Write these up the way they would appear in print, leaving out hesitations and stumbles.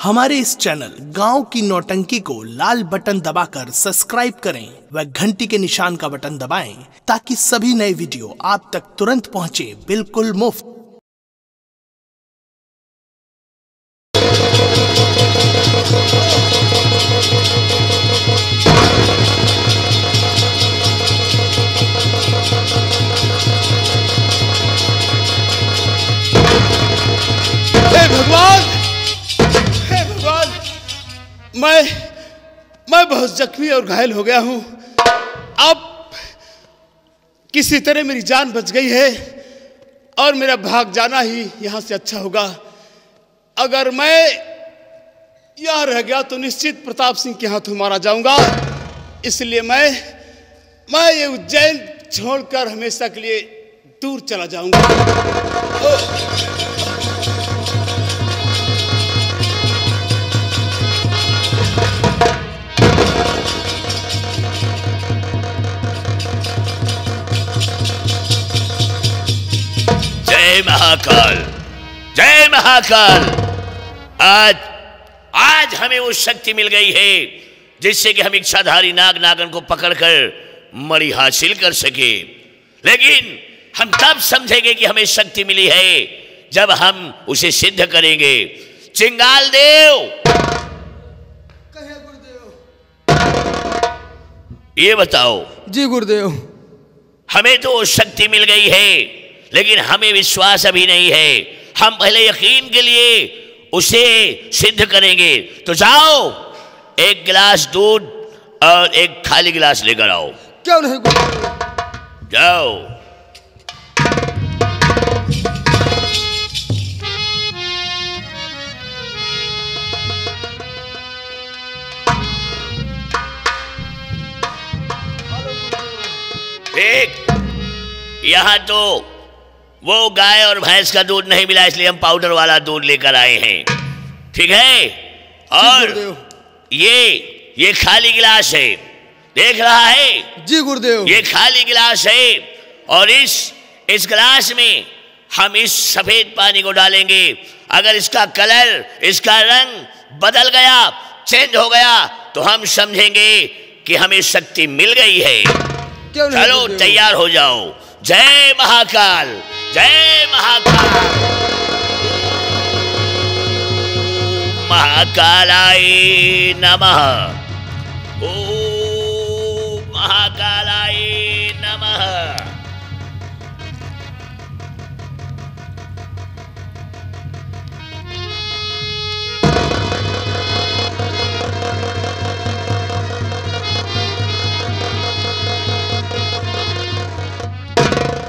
हमारे इस चैनल गांव की नौटंकी को लाल बटन दबाकर सब्सक्राइब करें व घंटी के निशान का बटन दबाएं ताकि सभी नए वीडियो आप तक तुरंत पहुंचे बिल्कुल मुफ्त। हे भगवान, मैं बहुत जख्मी और घायल हो गया हूं। अब किसी तरह मेरी जान बच गई है और मेरा भाग जाना ही यहां से अच्छा होगा। अगर मैं यहां रह गया तो निश्चित प्रताप सिंह के हाथों मारा जाऊंगा। इसलिए मैं ये उज्जैन छोड़कर हमेशा के लिए दूर चला जाऊंगा। जय महाकाल, जय महाकाल। आज हमें वो शक्ति मिल गई है जिससे कि हम इच्छाधारी नाग नागन को पकड़कर मणि हासिल कर सके। लेकिन हम तब समझेंगे कि हमें शक्ति मिली है जब हम उसे सिद्ध करेंगे। चिंगाल देव, ये बताओ। जी गुरुदेव। हमें तो शक्ति मिल गई है लेकिन हमें विश्वास अभी नहीं है। हम पहले यकीन के लिए उसे सिद्ध करेंगे। तो जाओ, एक गिलास दूध और एक खाली गिलास लेकर आओ। क्यों नहीं गुरुदेव? जाओ। एक यहां तो वो गाय और भैंस का दूध नहीं मिला, इसलिए हम पाउडर वाला दूध लेकर आए हैं। ठीक है? और ये खाली गिलास है, देख रहा है? जी गुरुदेव। ये खाली गिलास है और इस गिलास में हम इस सफेद पानी को डालेंगे। अगर इसका कलर, इसका रंग बदल गया, चेंज हो गया, तो हम समझेंगे कि हमें शक्ति मिल गई है। चलो तैयार हो जाओ। जय महाकाल, जय महाकाल। महाकालाय नमः। ओम महाकालाय नमः।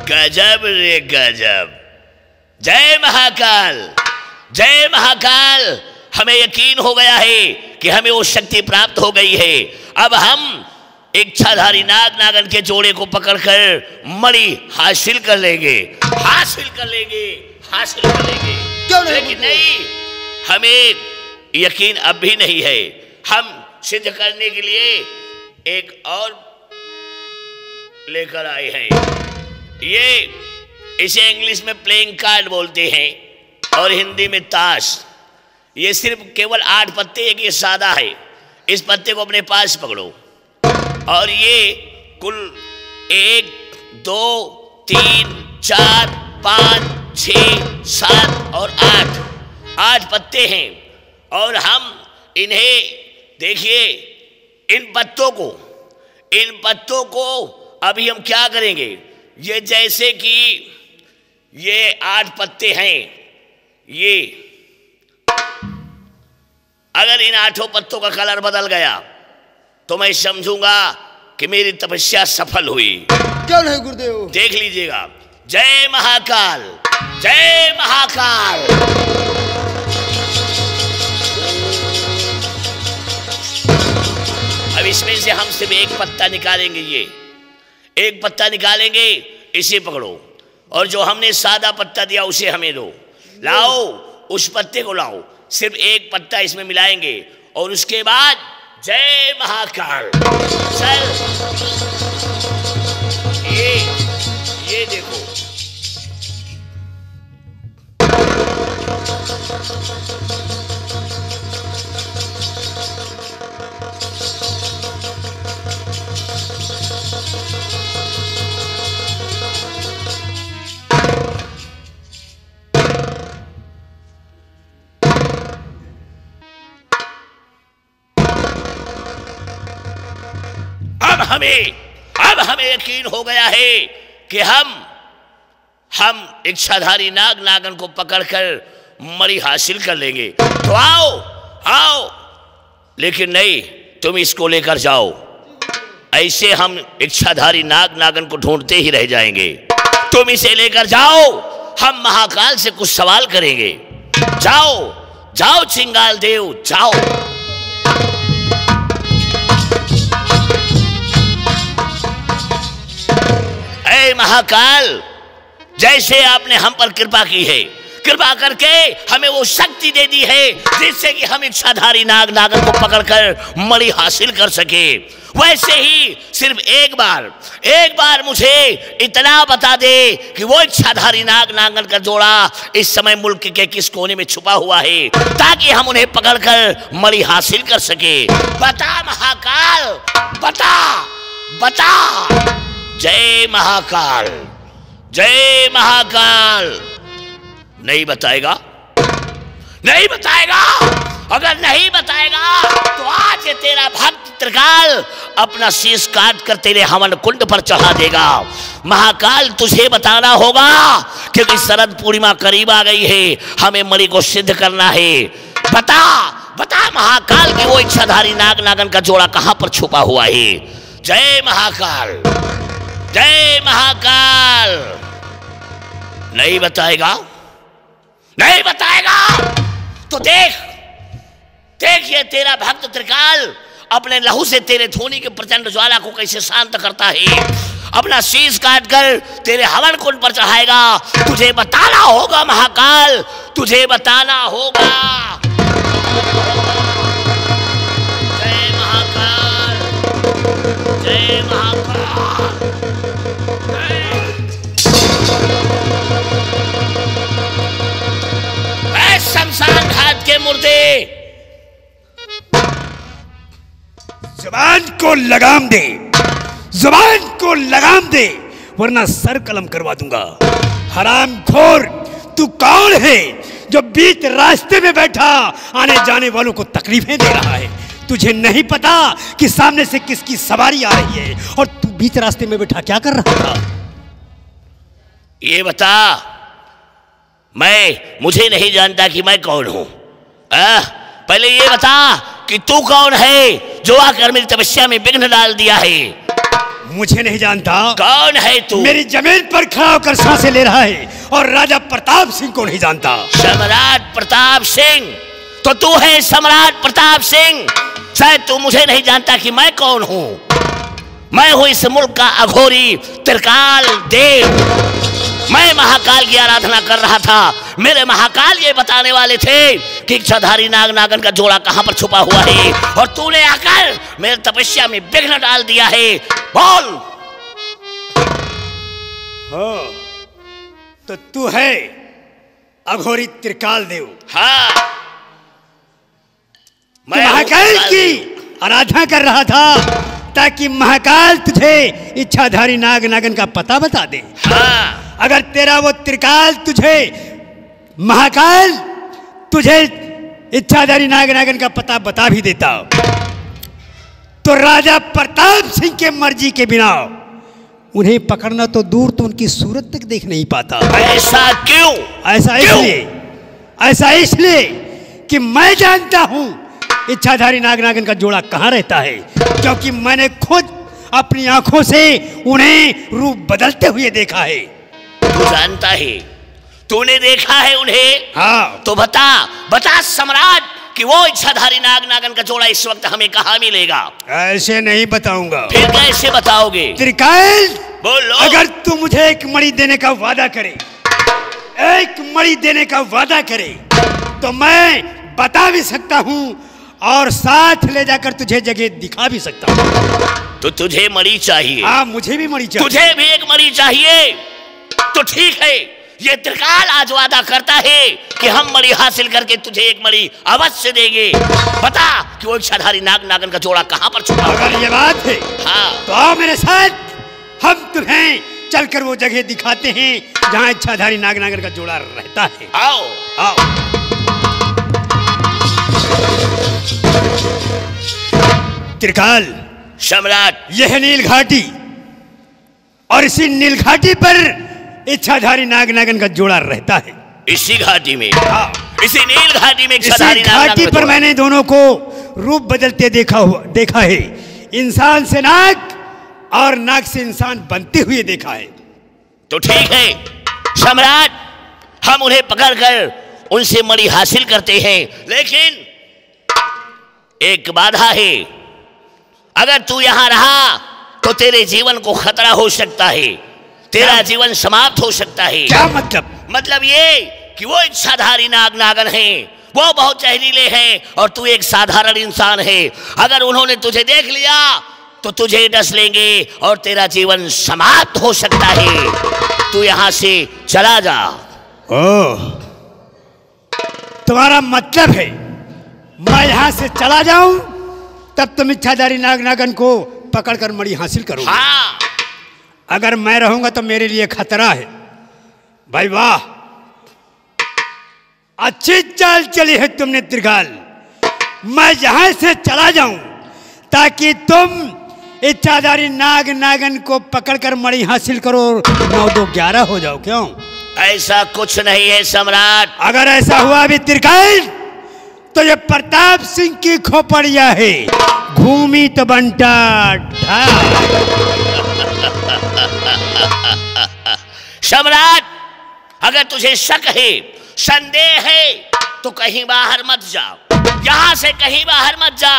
गजब रे गजब। जय महाकाल, जय महाकाल। हमें यकीन हो गया है कि हमें वो शक्ति प्राप्त हो गई है। अब हम इच्छाधारी नाग नागन के जोड़े को पकड़कर मणि हासिल कर लेंगे, हासिल कर लेंगे, हासिल कर लेंगे। क्यों नहीं? लेकिन नहीं, हमें यकीन अब भी नहीं है। हम सिद्ध करने के लिए एक और लेकर आए हैं। इसे इंग्लिश में प्लेइंग कार्ड बोलते हैं और हिंदी में ताश। ये सिर्फ केवल 8 पत्ते, एक ये सादा है। इस पत्ते को अपने पास पकड़ो और ये कुल 1 2 3 4 5 6 7 और 8 पत्ते हैं। और हम इन्हें देखिए, इन पत्तों को अभी हम क्या करेंगे। ये जैसे कि ये 8 पत्ते हैं, ये अगर इन 8 पत्तों का कलर बदल गया तो मैं समझूंगा कि मेरी तपस्या सफल हुई। क्यों नहीं गुरुदेव? देख लीजिएगा। जय महाकाल, जय महाकाल। अब इसमें से हम सिर्फ एक पत्ता निकालेंगे। ये एक पत्ता निकालेंगे, इसे पकड़ो और जो हमने सादा पत्ता दिया उसे हमें दो। लाओ, उस पत्ते को लाओ, सिर्फ एक पत्ता इसमें मिलाएंगे और उसके बाद जय महाकाल। चल, ये देखो, अब हमें यकीन हो गया है कि हम इच्छाधारी नाग नागन को पकड़कर मणि हासिल कर लेंगे। तो आओ, लेकिन नहीं, तुम इसको लेकर जाओ। ऐसे हम इच्छाधारी नाग नागन को ढूंढते ही रह जाएंगे। तुम इसे लेकर जाओ, हम महाकाल से कुछ सवाल करेंगे। जाओ चिंगाल देव, जाओ। ऐ महाकाल, जैसे आपने हम पर कृपा की है, कृपा करके हमें वो शक्ति दे दी है जिससे कि हम इच्छाधारी नाग नागन को पकड़कर मणि हासिल कर सके, वैसे ही सिर्फ एक बार मुझे इतना बता दे कि वो इच्छाधारी नाग नागन का जोड़ा इस समय मुल्क के किस कोने में छुपा हुआ है, ताकि हम उन्हें पकड़कर मणि हासिल कर सके। बता महाकाल, बता। जय महाकाल, जय महाकाल। नहीं बताएगा? अगर नहीं बताएगा तो आज ये तेरा भक्त त्रिकाल अपना शीश काट कर तेरे हवन कुंड पर चढ़ा देगा। महाकाल, तुझे बताना होगा क्योंकि शरद पूर्णिमा करीब आ गई है, हमें मणि को सिद्ध करना है। बता महाकाल कि वो इच्छाधारी नाग नागन का जोड़ा कहां पर छुपा हुआ है। जय महाकाल, जय महाकाल। नहीं बताएगा तो देख ये तेरा भक्त त्रिकाल अपने लहू से तेरे धोनी के प्रचंड ज्वाला को कैसे शांत करता है। अपना शीश काट कर तेरे हवन कुंड पर चढ़ाएगा। तुझे बताना होगा महाकाल, तुझे बताना होगा। जय महाकाल, जय महाकाल। शमशान घाट के मुर्दे, जुबान को लगाम दे, वरना सर कलम करवा दूंगा। हरामखोर, तू कौन है जो बीच रास्ते में बैठा आने जाने वालों को तकलीफें दे रहा है? तुझे नहीं पता कि सामने से किसकी सवारी आ रही है और तू बीच रास्ते में बैठा क्या कर रहा था? ये बता, मुझे नहीं जानता कि मैं कौन हूं। पहले ये बता कि तू कौन है जो आकर मेरी तपस्या में विघ्न डाल दिया है। मुझे नहीं जानता। कौन है तू? मेरी जमीन पर खड़ा होकर सांसें ले रहा है और राजा प्रताप सिंह को नहीं जानता। सम्राट प्रताप सिंह? तो तू है सम्राट प्रताप सिंह। शायद तू मुझे नहीं जानता कि मैं कौन हूं। मैं हूं इस मुल्क का अघोरी त्रिकाल देव। मैं महाकाल की आराधना कर रहा था। मेरे महाकाल ये बताने वाले थे कि इच्छाधारी नाग नागन का जोड़ा कहां पर छुपा हुआ है, और तूने आकर मेरी तपस्या में विघ्न डाल दिया है। बोल। हाँ, तो तू है अघोरी त्रिकाल देव। हाँ, मैं महाकाल की आराधना कर रहा था ताकि महाकाल तुझे इच्छाधारी नाग नागन का पता बता दे। हाँ। अगर तेरा वो त्रिकाल महाकाल तुझे इच्छाधारी नाग नागन का पता बता भी देता तो राजा प्रताप सिंह के मर्जी के बिना उन्हें पकड़ना तो दूर, तो उनकी सूरत तक देख नहीं पाता। ऐसा क्यों? ऐसा इसलिए कि मैं जानता हूं इच्छाधारी नाग नागन का जोड़ा कहां रहता है, क्योंकि मैंने खुद अपनी आंखों से उन्हें रूप बदलते हुए देखा है। तू जानता है? तूने देखा है उन्हें? हाँ। तो बता सम्राट कि वो इच्छाधारी नाग नागन का जोड़ा इस वक्त हमें कहां मिलेगा? ऐसे नहीं बताऊंगा। फिर कैसे बताओगे? त्रिकाल, बोलो। अगर तू मुझे एक मणि देने का वादा करे, तो मैं बता भी सकता हूं और साथ ले जाकर तुझे जगह दिखा भी सकता हूं। तो तुझे मणि चाहिए? हाँ, मुझे भी मणि चाहिए। तुझे भी एक मणि चाहिए? तो ठीक है, ये त्रिकाल आज वादा करता है कि हम मणि हासिल करके तुझे एक मणि अवश्य देंगे। बता कि वो इच्छाधारी नाग नागन का जोड़ा कहां पर छुपा? अगर ये बात है, हाँ, तो आओ मेरे साथ, हम तुम्हें चलकर वो जगह दिखाते हैं जहां इच्छाधारी नाग नागन का जोड़ा रहता है। आओ। त्रिकाल, सम्राट, यह नील घाटी और इसी नील घाटी पर इच्छाधारी नाग नागन का जोड़ा रहता है। इसी घाटी में? हाँ। इसी नील घाटी में इसी इच्छाधारी नाग घाटी पर मैंने दोनों को रूप बदलते देखा है। इंसान से नाग और नाग से इंसान बनते हुए देखा है। तो ठीक है सम्राट, हम उन्हें पकड़कर उनसे मणि हासिल करते हैं, लेकिन एक बाधा है। अगर तू यहां रहा तो तेरे जीवन को खतरा हो सकता है, तेरा जीवन समाप्त हो सकता है। क्या मतलब? मतलब ये कि वो इच्छाधारी नाग नागन हैं, वो बहुत जहरीले हैं और तू एक साधारण इंसान है। अगर उन्होंने तुझे देख लिया तो तुझे डस लेंगे और तेरा जीवन समाप्त हो सकता है। तू यहां से चला जा। ओह, तुम्हारा मतलब है मैं यहां से चला जाऊं तब तुम इच्छाधारी नाग नागन को पकड़कर मणि हासिल करोगे? हाँ। अगर मैं रहूंगा तो मेरे लिए खतरा है। भाई वाह, अच्छी चाल चली है तुमने त्रिकाल। मैं यहां से चला जाऊं ताकि तुम इच्छाधारी नाग नागन को पकड़कर मणि हासिल करो, 9 2 11 हो जाओ। क्यों? ऐसा कुछ नहीं है सम्राट। अगर ऐसा हुआ भी त्रिकाल तो ये प्रताप सिंह की खोपड़िया है, घूमी तो बंटा ढाल। सम्राट, अगर तुझे शक है, संदेह है, तो कहीं बाहर मत जा, यहां से कहीं बाहर मत जा।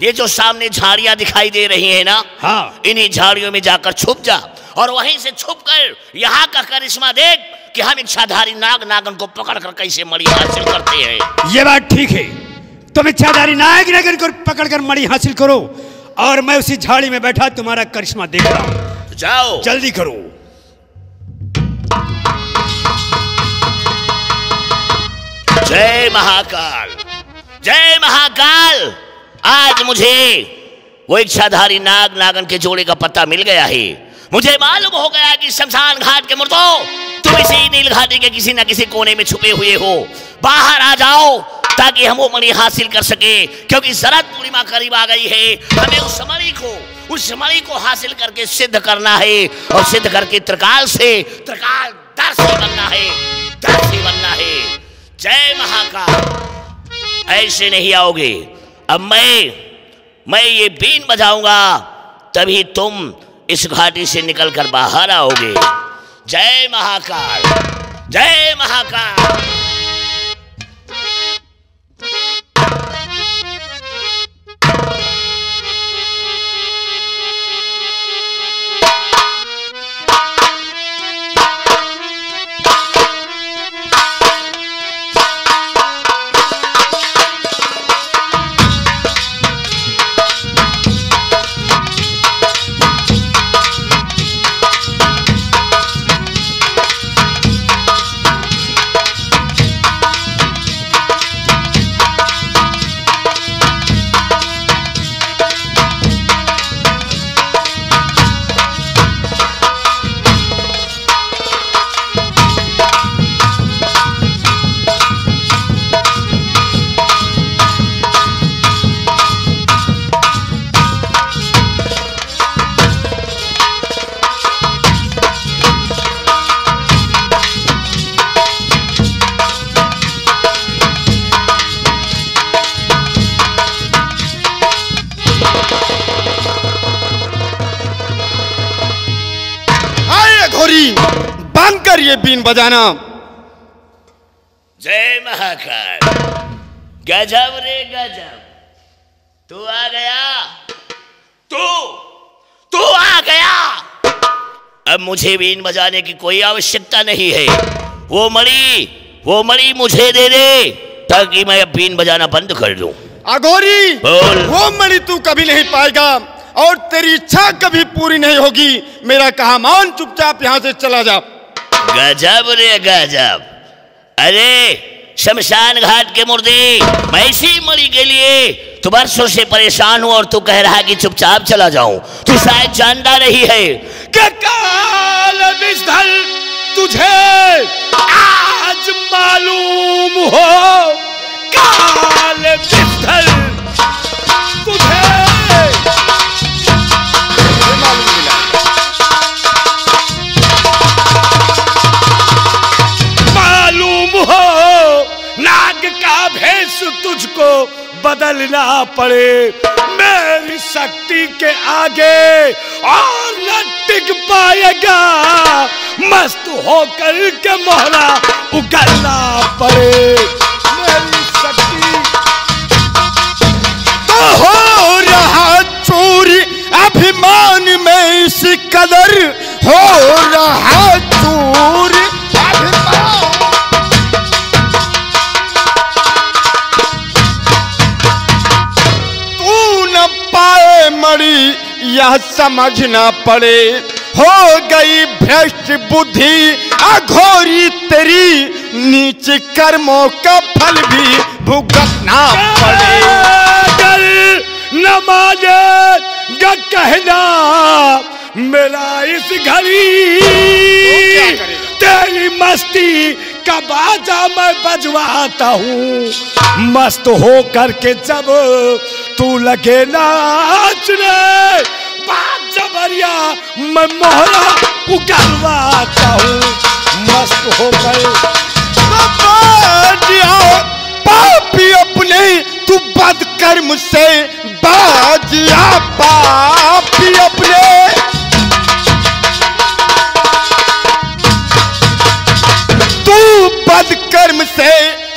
ये जो सामने झाड़ियां दिखाई दे रही है ना, हाँ, इन्हीं झाड़ियों में जाकर छुप जा और वहीं से छुपकर यहाँ का करिश्मा देख कि हम इच्छाधारी नाग नागन को पकड़कर कैसे मणि हासिल करते हैं। ये बात ठीक है, तुम इच्छाधारी नाग नागन को पकड़कर मणि हासिल करो और मैं उसी झाड़ी में बैठा तुम्हारा करिश्मा देख रहा हूं। जाओ, जल्दी करो। जय महाकाल, जय महाकाल। आज मुझे वो इच्छाधारी नाग नागन के जोड़े का पता मिल गया है। मुझे मालूम हो गया कि शमशान घाट के मुर्दों, तुम इसी नील घाटी के किसी न किसी कोने में छुपे हुए हो। बाहर आ जाओ ताकि हम वो मणि हासिल कर सके, क्योंकि शरद पूर्णिमा करीब आ गई है। हमें उस मणि को हासिल करके सिद्ध करना है और सिद्ध करके त्रिकाल दर्शी बनना है, दर्शी बनना है। जय महाकाल। ऐसे नहीं आओगे। अब मैं ये बीन बजाऊंगा, तभी तुम इस घाटी से निकलकर बाहर आओगे। जय महाकाल, जय महाकाल। कर ये बीन बजाना। जय महाकाल। गजब रे गजब, तू आ गया, तू आ गया। अब मुझे बीन बजाने की कोई आवश्यकता नहीं है। वो मणि मुझे दे दे ताकि मैं अब बीन बजाना बंद कर दूं। अघोरी, बोल। वो मणि तू कभी नहीं पाएगा और तेरी इच्छा कभी पूरी नहीं होगी। मेरा कहा मान, चुपचाप यहां से चला जा। गजब रे गजब। अरे शमशान घाट के मुर्दे, मैं इसी मणि के लिए तो बरसों से परेशान हूं और तू कह रहा है कि चुपचाप चला जाऊं। तू शायद जानता नहीं है कि काल विषधर तुझे आज मालूम हो। काल विषधर तुझे बदलना पड़े। मेरी शक्ति के आगे और न टिक पाएगा, मस्त होकर के मोहरा उगलना पड़े। मेरी शक्ति तो हो रहा चोरी अभिमान में इस कदर, हो रहा चोरी अभिमान। तू न पाए मणि यह समझना पड़े, हो गई भ्रष्ट बुद्धि अघोरी तेरी, नीच कर्मों का फल भी भुगतना पड़े। न मानेगा कहना मेरा इस घड़ी, तेरी मस्ती का बाजा मैं बजवाता हूँ। मस्त हो करके जब तू लगे नाचने, बात जबरिया मैं मोहरा उगलवाता हूँ। मस्त होकर पापी अपने तू बदकर्म से बाजिया, पापी अपने तू बदकर्म से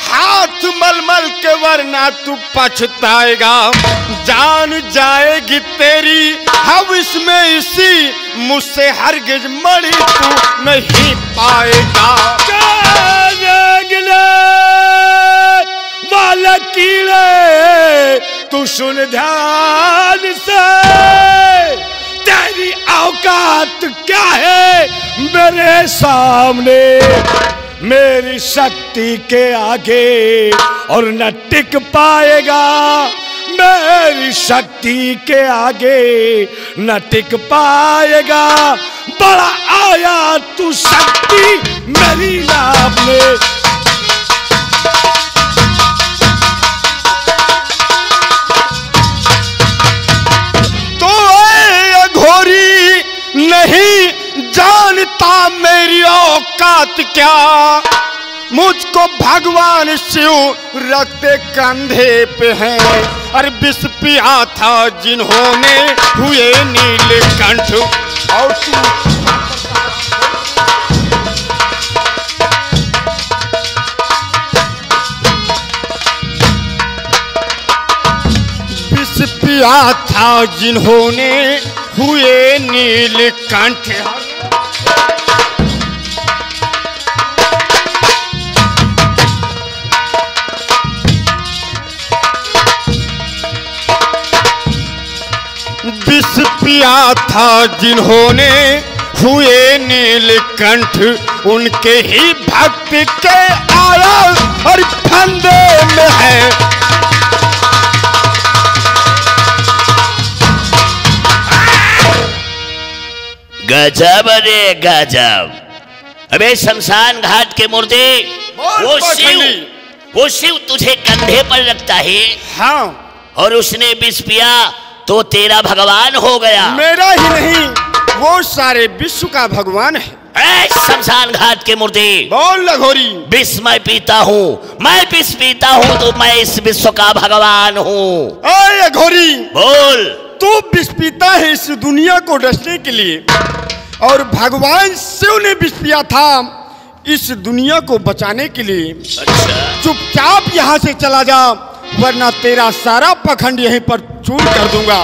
हाथ मलमल के, वरना तू पछताएगा। जान जाएगी तेरी हविस में इसी, मुझसे हरगिज मणि तू नहीं पाएगा। कीड़े तू सुन ध्यान से, तेरी औकात क्या है मेरे सामने। मेरी शक्ति के आगे और न टिक पाएगा, मेरी शक्ति के आगे न टिक पाएगा। बड़ा आया तू शक्ति मेरी नाम में। नहीं जानता मेरी औकात क्या, मुझको भगवान शिव रखते कंधे पे हैं। और विष पिया था जिन्होंने हुए नीलकंठ, और विष पिया था जिन्होंने हुए नीलकंठ। विष पिया था जिन्होंने हुए नीलकंठ, उनके ही भक्त के आया और फंदे में है। गजब रे गजब। अबे शमशान घाट के मुर्दे, वो शिव तुझे कंधे पर रखता है। हाँ, और उसने विष पिया तो तेरा भगवान हो गया। मेरा ही नहीं, वो सारे विश्व का भगवान है। शमशान घाट के मुर्दे, बोल लघोरी। विष मैं पीता हूँ, मैं विष पीता हूँ तो मैं इस विश्व का भगवान हूँ। लघोरी बोल। तू विष पीता है इस दुनिया को डसने के लिए, और भगवान शिव ने विष पिया था इस दुनिया को बचाने के लिए। अच्छा। चुपचाप यहाँ से चला जा, वरना तेरा सारा पखंड यहीं पर चूर कर दूंगा।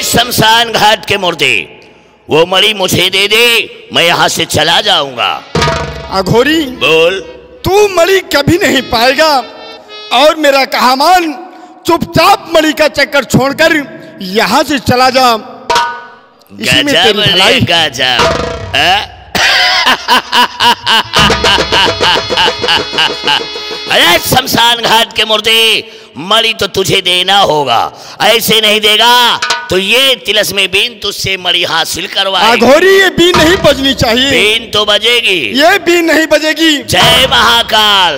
शमशान घाट के मुर्दे, वो मणि मुझे दे दे, मैं यहाँ से चला जाऊंगा। अघोरी बोल। तू मणि कभी नहीं पाएगा, और मेरा कहा मान, चुपचाप मणि का चक्कर छोड़कर यहाँ से चला जा। इसी में तेरी भलाई। गजब। अरे शमशान घाट के मुर्दे, मणि तो तुझे देना होगा, ऐसे नहीं देगा तो ये तिलस में बीन तुझसे मणि हासिल करवाए। अघोरी ये बीन नहीं बजनी चाहिए। बीन तो बजेगी। ये बीन नहीं बजेगी। जय महाकाल।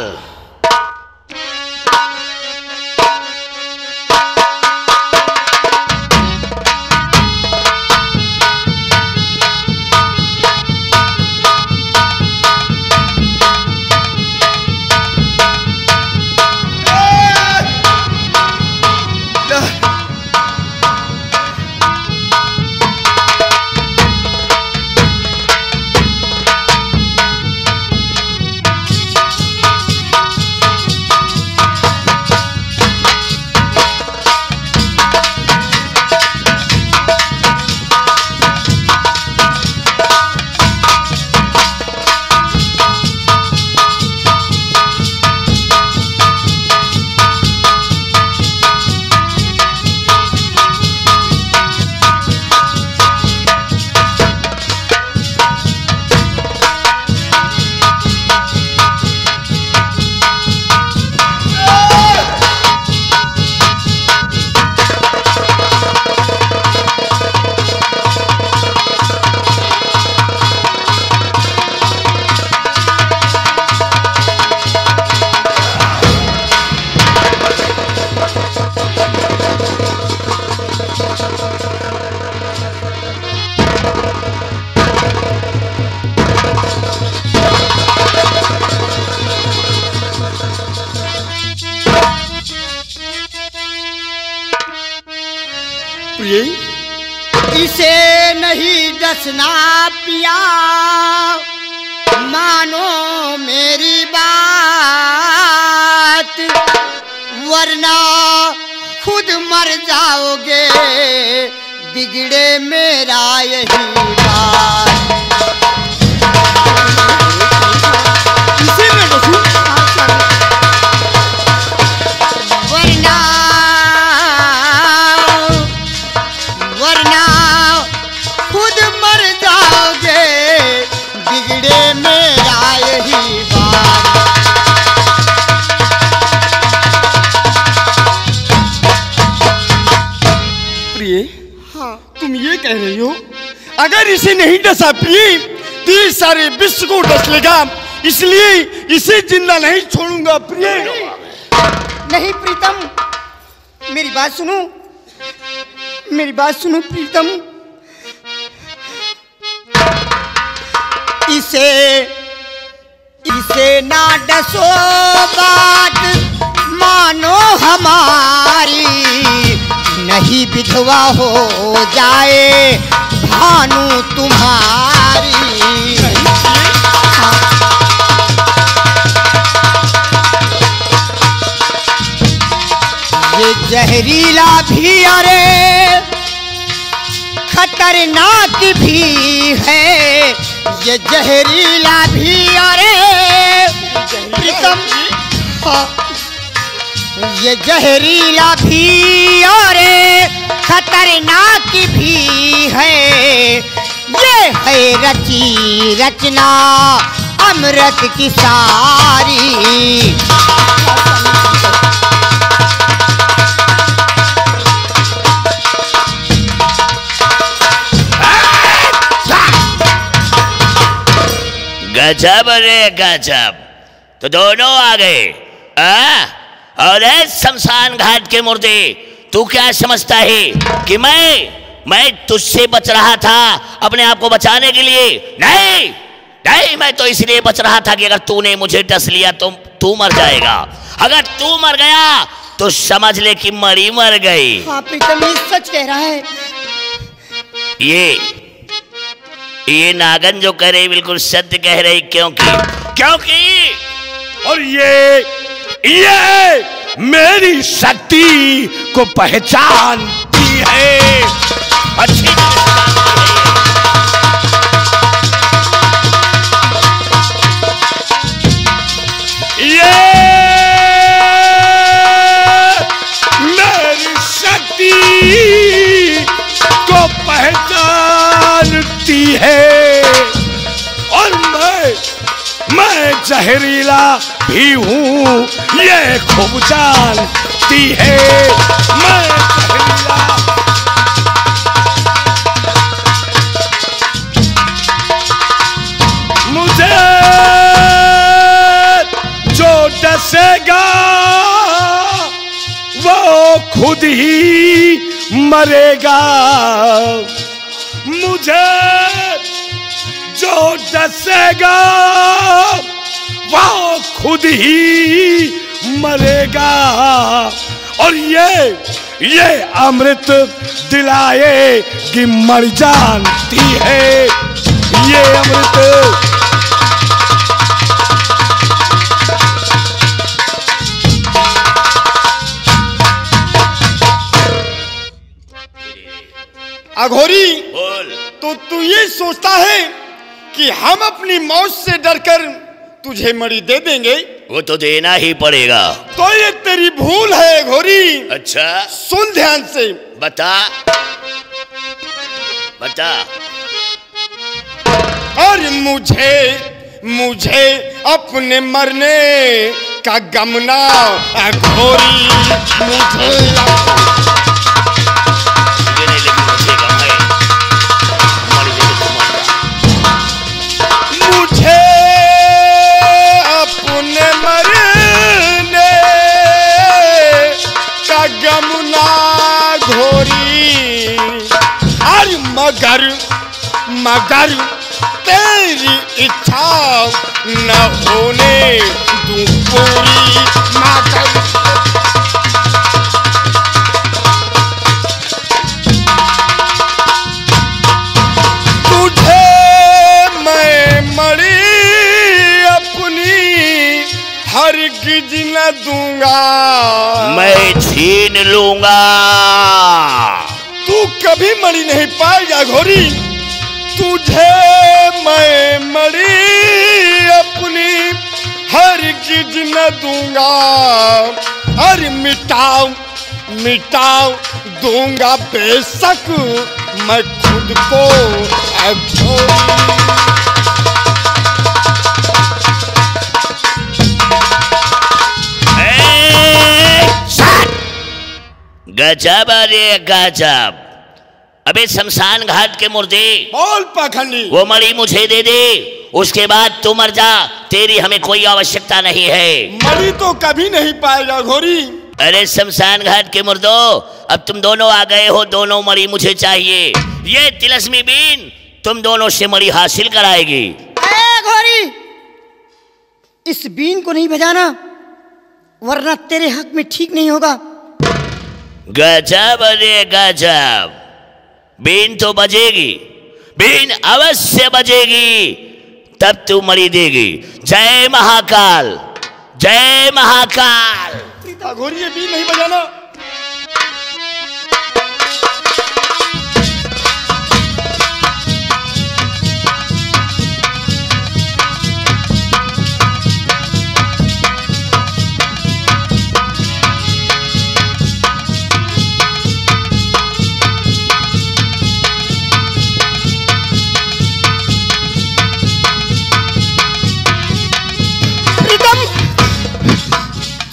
प्रिय, इसे नहीं डसना पिया, मानो मेरी बात, वरना खुद मर जाओगे, बिगड़े मेरा यही बात। इसे न डसूं, वरना खुद मर जाओगे, बिगड़े मेरा यही बात। प्रिय, हाँ तुम ये कह रही हो अगर इसे नहीं डसा प्रिय तो ये सारे विश्व को डस लेगा, इसलिए इसे जिंदा नहीं छोड़ूंगा प्रिय। नहीं प्रीतम, मेरी बात सुनो, मेरी बात सुनो प्रीतम। इसे ना डसो, बात मानो हमारी, नहीं विधवा हो जाए भानु तुम्हारी। ये जहरीला भी अरे खतरनाक भी है, ये जहरीला भी अरे प्रीतम, ये जहरीला भी अरे खतरनाक भी है, ये है रची रचना अमृत की सारी। गजब रे गजब, तो दोनों आ गए। और शमशान घाट के मुर्दे, तू क्या समझता है कि मैं तुझसे बच रहा था अपने आप को बचाने के लिए? नहीं नहीं, मैं तो इसलिए बच रहा था कि अगर तूने मुझे डस लिया तो तू मर जाएगा। अगर तू मर गया तो समझ ले कि मरी मर गई। हाँ प्रीतम, ये सच कह रहा है। ये नागन जो कह रही बिल्कुल सत्य कह रही, क्योंकि और ये मेरी शक्ति को पहचानती है। अच्छी ये मेरी शक्ति को पहचानती है, और मैं जहरीला भी हूँ, ये खूब जानती है। मैं जहरीला, मुझे जो डसेगा वो खुद ही मरेगा। मुझे जो डसेगा वो खुद ही मरेगा, और ये अमृत दिलाए कि मर जानती है। ये अमृत अघोरी, बोल। तो तू ये सोचता है कि हम अपनी मौत से डरकर तुझे मणि दे देंगे? वो तो देना ही पड़ेगा। तो ये तेरी भूल है घोरी। अच्छा, सुन ध्यान से। बता। और मुझे अपने मरने का गम ना घोरी, मुझे अपने मरने का गम ना घोरी, अरे मगर तेरी इच्छा न होने दूं पूरी। हरगिज न दूंगा। मैं छीन लूंगा। तू कभी मणि नहीं पाएगा घोरी, तुझे मैं मणि अपनी हरगिज न दूंगा। अरे मिटाओ मिटाओ दूंगा बेशक मैं खुद को। गजब अरे गजब। अबे शमशान घाट के मुर्दे, बोल पाखंडी। वो मणि मुझे दे दे, उसके बाद तू मर जा, तेरी हमें कोई आवश्यकता नहीं है। मणि तो कभी नहीं पाएगा घोरी। अरे शमशान घाट के मुर्दो, अब तुम दोनों आ गए हो, दोनों मणि मुझे चाहिए। ये तिलस्मी बीन तुम दोनों से मणि हासिल कराएगी। घोरी, इस बीन को नहीं बजाना वरना तेरे हक में ठीक नहीं होगा। गजब अरे गजब। बीन तो बजेगी, बीन अवश्य बजेगी, तब तू मणि देगी। जय महाकाल, जय महाकाल। घोरी ये बीन नहीं बजाना।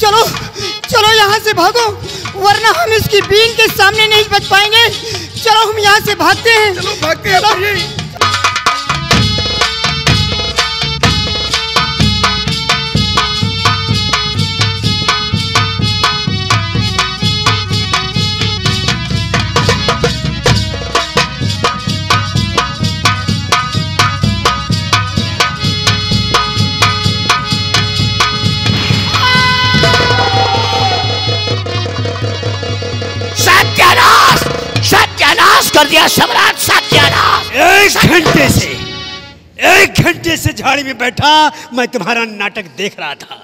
चलो चलो यहाँ से भागो, वरना हम इसकी बीन के सामने नहीं बच पाएंगे। चलो हम यहाँ से भागते हैं। चलो भागते हैं। कर दिया सम्राट, सत्यानाश। एक घंटे से झाड़ी में बैठा मैं तुम्हारा नाटक देख रहा था।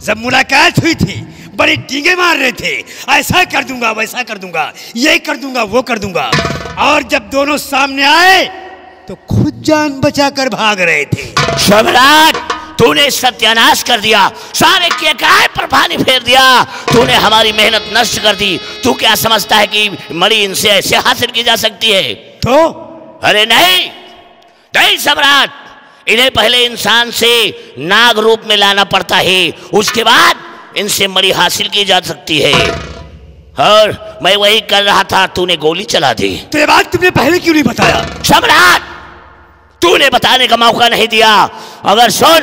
जब मुलाकात हुई थी बड़ी डींगे मार रहे थे, ऐसा कर दूंगा वैसा कर दूंगा, ये कर दूंगा वो कर दूंगा, और जब दोनों सामने आए तो खुद जान बचाकर भाग रहे थे। सम्राट, तूने सत्यानाश कर दिया, सारे के किराए पर पानी फेर दिया, तूने हमारी मेहनत नष्ट कर दी। तू क्या समझता है कि मणि इनसे ऐसे हासिल की जा सकती है? तो अरे नहीं नहीं सम्राट, इन्हें पहले इंसान से नाग रूप में लाना पड़ता है, उसके बाद इनसे मणि हासिल की जा सकती है। और मैं वही कर रहा था, तूने गोली चला दी। तो ये बात तुमने पहले क्यों नहीं बताया? सम्राट, तूने बताने का मौका नहीं दिया। अगर सुन,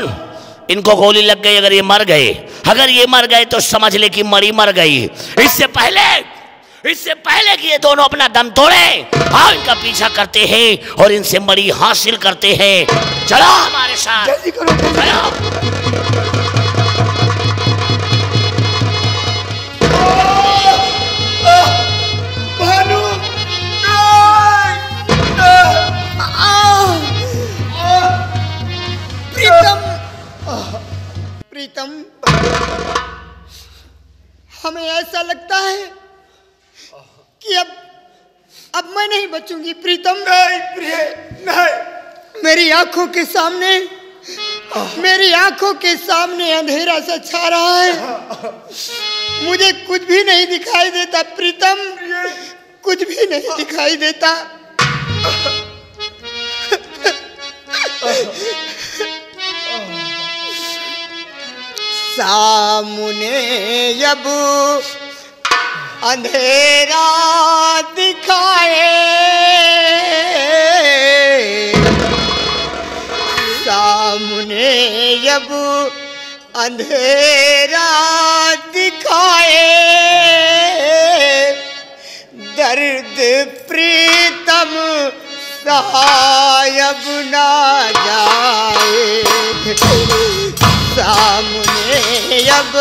इनको गोली लग गई, अगर ये मर गए, अगर ये मर गए तो समझ ले कि मणि मर गई। इससे पहले कि ये दोनों अपना दम तोड़े, आओ इनका पीछा करते हैं और इनसे मणि हासिल करते हैं। चलो हमारे साथ, जल्दी करो, चलो। प्रीतम, हमें ऐसा लगता है कि अब मैं नहीं बचूंगी। प्रीतम, नहीं प्रिय, नहीं। मेरी आंखों के सामने अंधेरा सा छा रहा है, मुझे कुछ भी नहीं दिखाई देता। प्रीतम, कुछ भी नहीं दिखाई देता। सामने अब अंधेरा दिखाए, सामने अब अंधेरा दिखाए, दर्द प्रीतम सहायब ना जाए, सामने अब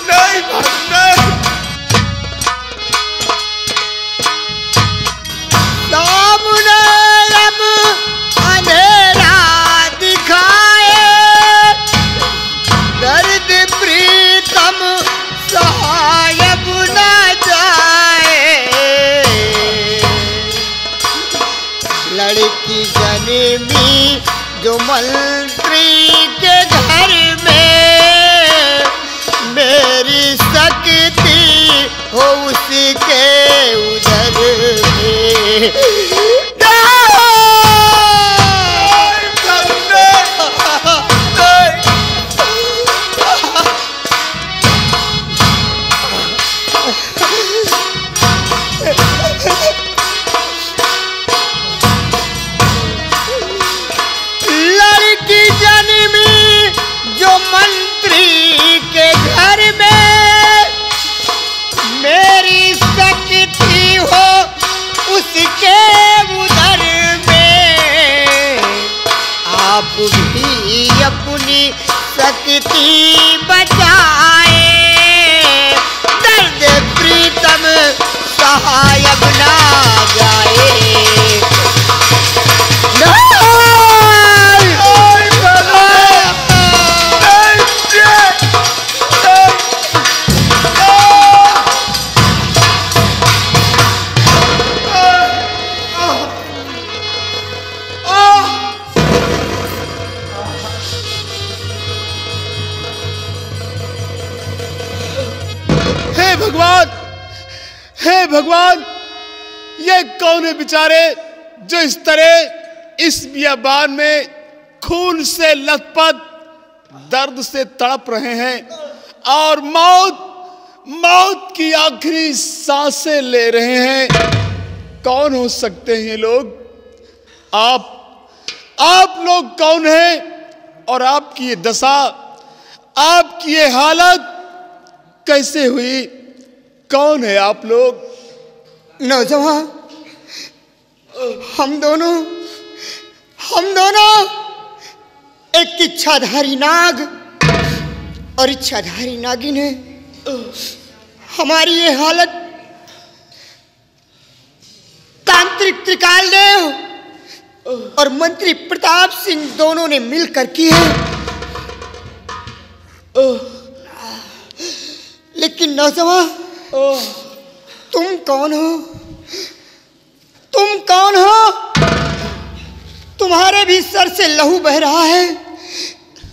नहीं भागना, सामने अब अंधेरा दिखाए, की जन्मी जो मंत्री के घर में मेरी शक्ति हो उसके उधर में। अपनी शक्ति बचाए दर्द प्रीतम सहायक ना जाए। हे भगवान, ये कौन है बेचारे जो इस तरह इस बियाबान में खून से लथपथ दर्द से तड़प रहे हैं और मौत की आखिरी सांसें ले रहे हैं। कौन हो सकते हैं ये लोग? आप लोग कौन हैं और आपकी ये दशा, आपकी ये हालत कैसे हुई? कौन है आप लोग? नौजवान, हम दोनों एक इच्छाधारी नाग और इच्छाधारी नागिन है। हमारी ये हालत तांत्रिक त्रिकाल देव और मंत्री प्रताप सिंह दोनों ने मिलकर की है। लेकिन नौजवान, तुम कौन हो? तुम कौन हो? तुम्हारे भी सर से लहू बह रहा है,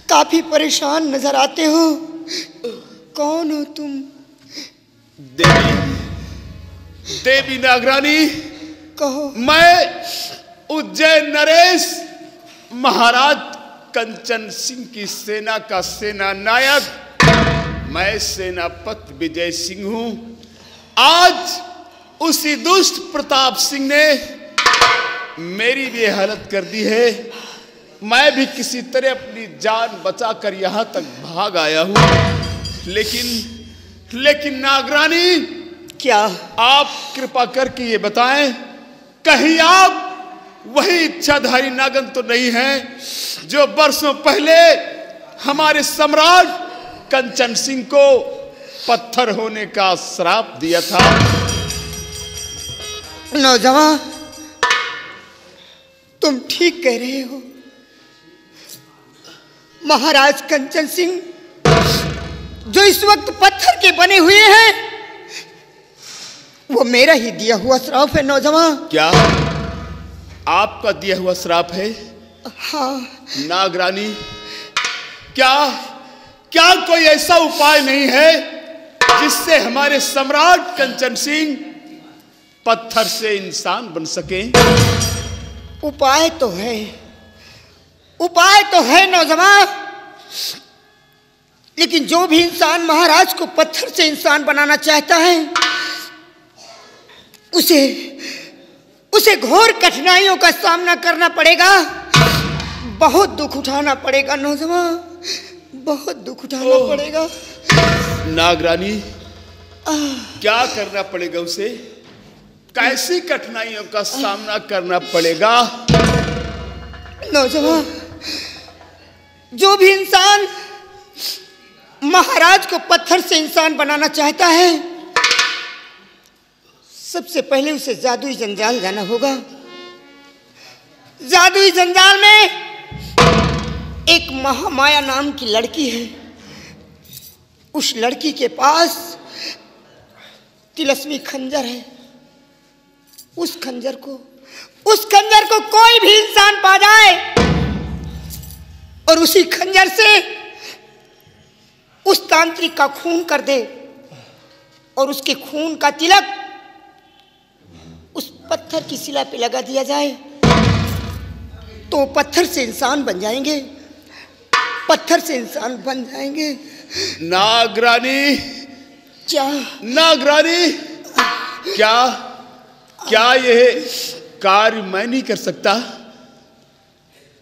काफी परेशान नजर आते हो। कौन हो तुम? देवी नागरानी, कहो। मैं उज्जैन नरेश महाराज कंचन सिंह की सेना का सेना नायक, मैं सेनापति विजय सिंह हूं। आज उसी दुष्ट प्रताप सिंह ने मेरी भी हालत कर दी है। मैं भी किसी तरह अपनी जान बचाकर यहां तक भाग आया हूं। लेकिन नागरानी, क्या आप कृपा करके ये बताएं, कहीं आप वही इच्छाधारी नागन तो नहीं हैं जो बरसों पहले हमारे सम्राट कंचन सिंह को पत्थर होने का श्राप दिया था? नौजवान, तुम ठीक कह रहे हो। महाराज कंचन सिंह जो इस वक्त पत्थर के बने हुए हैं, वो मेरा ही दिया हुआ श्राप है। नौजवान, क्या आपका दिया हुआ श्राप है? हाँ। नागरानी, क्या कोई ऐसा उपाय नहीं है जिससे हमारे सम्राट कंचन सिंह पत्थर से इंसान बन सके? उपाय तो है नौजवान, लेकिन जो भी इंसान महाराज को पत्थर से इंसान बनाना चाहता है, उसे घोर कठिनाइयों का सामना करना पड़ेगा, बहुत दुख उठाना पड़ेगा। नौजवान, बहुत दुख उठाना पड़ेगा। नागरानी, क्या करना पड़ेगा उसे? कैसी कठिनाइयों का सामना करना पड़ेगा? नौजवान, जो भी इंसान महाराज को पत्थर से इंसान बनाना चाहता है, सबसे पहले उसे जादुई जंजाल जाना होगा। जादुई जंजाल में एक महामाया नाम की लड़की है। उस लड़की के पास तिलस्मी खंजर है। उस खंजर को उस खंजर को कोई भी इंसान पा जाए और उसी खंजर से उस तांत्रिक का खून कर दे और उसके खून का तिलक उस पत्थर की शिला पे लगा दिया जाए तो पत्थर से इंसान बन जाएंगे, पत्थर से इंसान बन जाएंगे। नागरानी, क्या नागरानी, क्या क्या यह कार्य मैं नहीं कर सकता?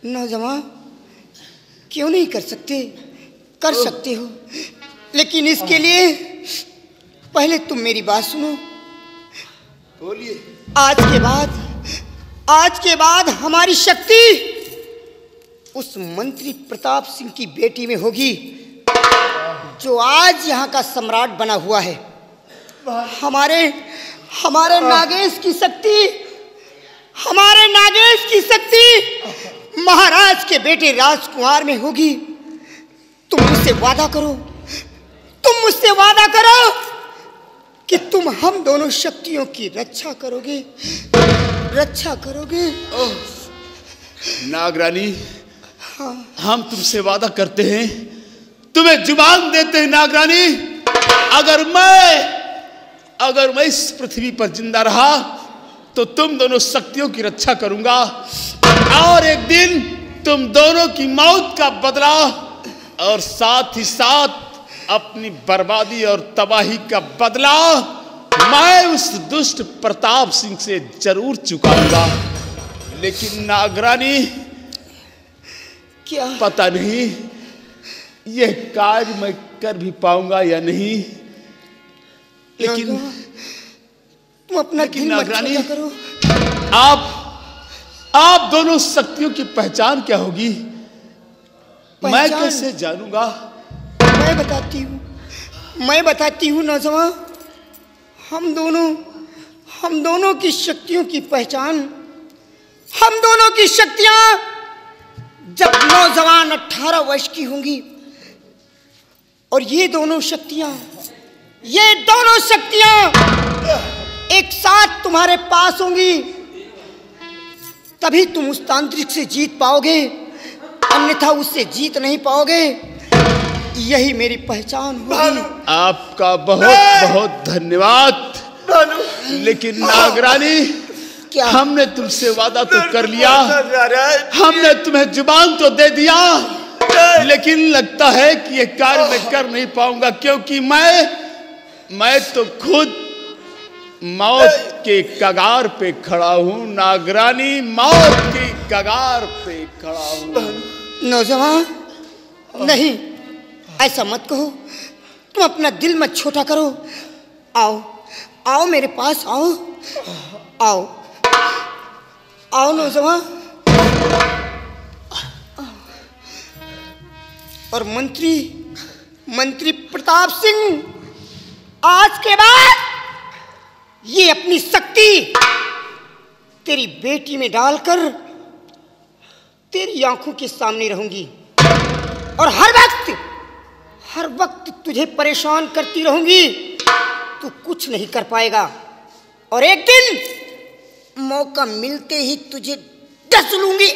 नौजवान, क्यों नहीं कर सकते? कर सकते हो, लेकिन इसके लिए पहले तुम मेरी बात सुनो। बोलिए। आज के बाद हमारी शक्ति उस मंत्री प्रताप सिंह की बेटी में होगी जो आज यहाँ का सम्राट बना हुआ है। हमारे नागेश की शक्ति, हमारे नागेश की शक्ति महाराज के बेटे राजकुमार में होगी। तुम मुझसे वादा करो, तुम मुझसे वादा करो कि तुम हम दोनों शक्तियों की रक्षा करोगे, रक्षा करोगे। नागरानी, हम तुमसे वादा करते हैं, तुम्हें जुबान देते हैं नागरानी, अगर मैं इस पृथ्वी पर जिंदा रहा तो तुम दोनों शक्तियों की रक्षा करूंगा और एक दिन तुम दोनों की मौत का बदला और साथ ही साथ अपनी बर्बादी और तबाही का बदला मैं उस दुष्ट प्रताप सिंह से जरूर चुकाऊंगा। लेकिन नागरानी, क्या पता नहीं यह कार्य मैं कर भी पाऊंगा या नहीं। लेकिन तुम अपना दिल मत छोटा करो। आप दोनों शक्तियों की पहचान क्या होगी? मैं कैसे जानूंगा? मैं बताती हूँ नौजवान। हम दोनों की शक्तियों की पहचान, हम दोनों की शक्तियां जब नौजवान 18 वर्ष की होंगी और ये दोनों शक्तियां एक साथ तुम्हारे पास होंगी, तभी तुम उस तांत्रिक से जीत पाओगे, अन्यथा उससे जीत नहीं पाओगे। यही मेरी पहचान होगी। आपका बहुत बहुत धन्यवाद। लेकिन नागरानी, क्या? हमने तुमसे वादा तो कर लिया, हमने तुम्हें जुबान तो दे दिया, लेकिन लगता है कि ये कार्य मैं कर नहीं पाऊंगा, क्योंकि मैं तो खुद मौत के कगार पे खड़ा हूँ। नागरानी, मौत के कगार पे खड़ा हूँ। नौजवान, नहीं, ऐसा मत कहो। तुम अपना दिल मत छोटा करो। आओ मेरे पास, आओ नौजवान। और मंत्री प्रताप सिंह, आज के बाद ये अपनी शक्ति तेरी बेटी में डालकर तेरी आंखों के सामने रहूंगी और हर वक्त तुझे परेशान करती रहूंगी। तू कुछ नहीं कर पाएगा और एक दिन मौका मिलते ही तुझे डस लूंगी।